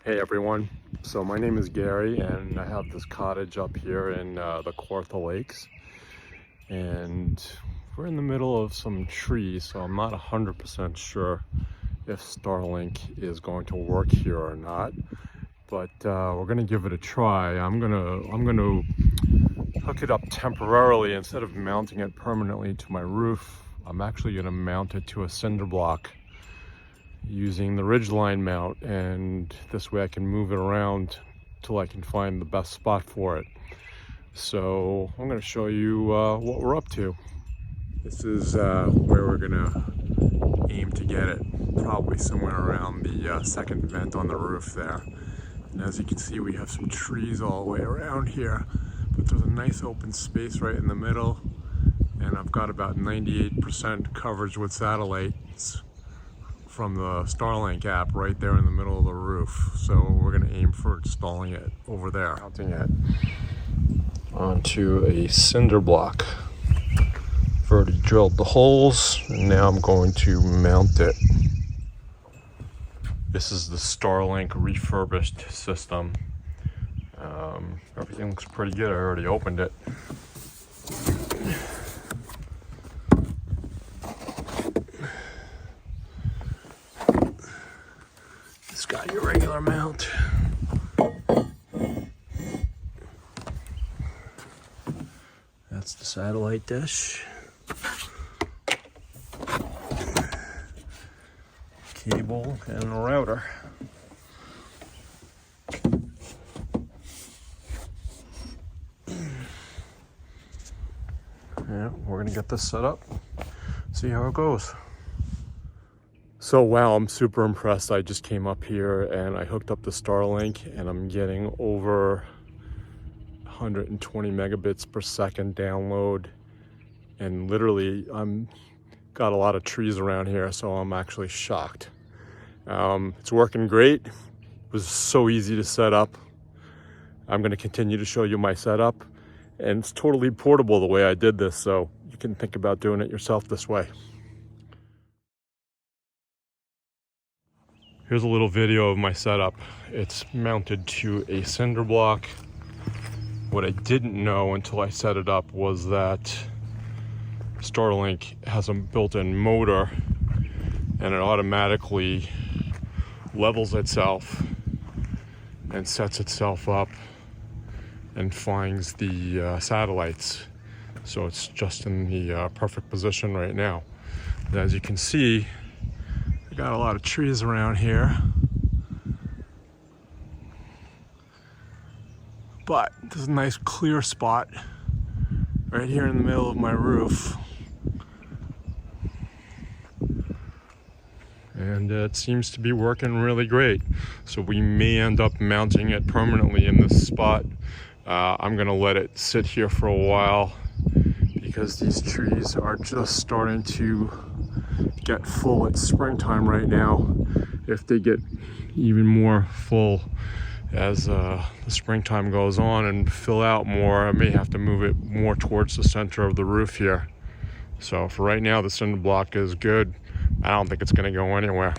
Hey everyone, so my name is Gary and I have this cottage up here in the Kawartha Lakes, and we're in the middle of some trees, so I'm not 100% sure if Starlink is going to work here or not, but we're gonna give it a try. I'm gonna hook it up temporarily instead of mounting it permanently to my roof. I'm actually gonna mount it to a cinder block using the Ridgeline mount, and this way I can move it around till I can find the best spot for it. So I'm going to show you what we're up to. This is where we're going to aim to get it, probably somewhere around the second vent on the roof there. And as you can see, we have some trees all the way around here, but there's a nice open space right in the middle, and I've got about 98% coverage with satellites from the Starlink app right there in the middle of the roof. So we're going to aim for installing it over there. Mounting it onto a cinder block. I've already drilled the holes and now I'm going to mount it. This is the Starlink Refurbished system. Everything looks pretty good. I already opened it. It's got your regular mount. That's the satellite dish. Cable and a router. Yeah, we're gonna get this set up, see how it goes. So wow, I'm super impressed. I just came up here and I hooked up the Starlink and I'm getting over 120 megabits per second download. And literally, I'm got a lot of trees around here, so I'm actually shocked. It's working great. It was so easy to set up. I'm gonna continue to show you my setup, and it's totally portable the way I did this, so you can think about doing it yourself this way. Here's a little video of my setup. It's mounted to a cinder block. What I didn't know until I set it up was that Starlink has a built-in motor and it automatically levels itself and sets itself up and finds the satellites. So it's just in the perfect position right now. And as you can see, got a lot of trees around here, but there's a nice clear spot right here in the middle of my roof, and it seems to be working really great. So we may end up mounting it permanently in this spot. I'm gonna let it sit here for a while because these trees are just starting to get full. It's springtime right now. If they get even more full as the springtime goes on and fill out more, I may have to move it more towards the center of the roof here. So for right now, the cinder block is good. I don't think it's going to go anywhere.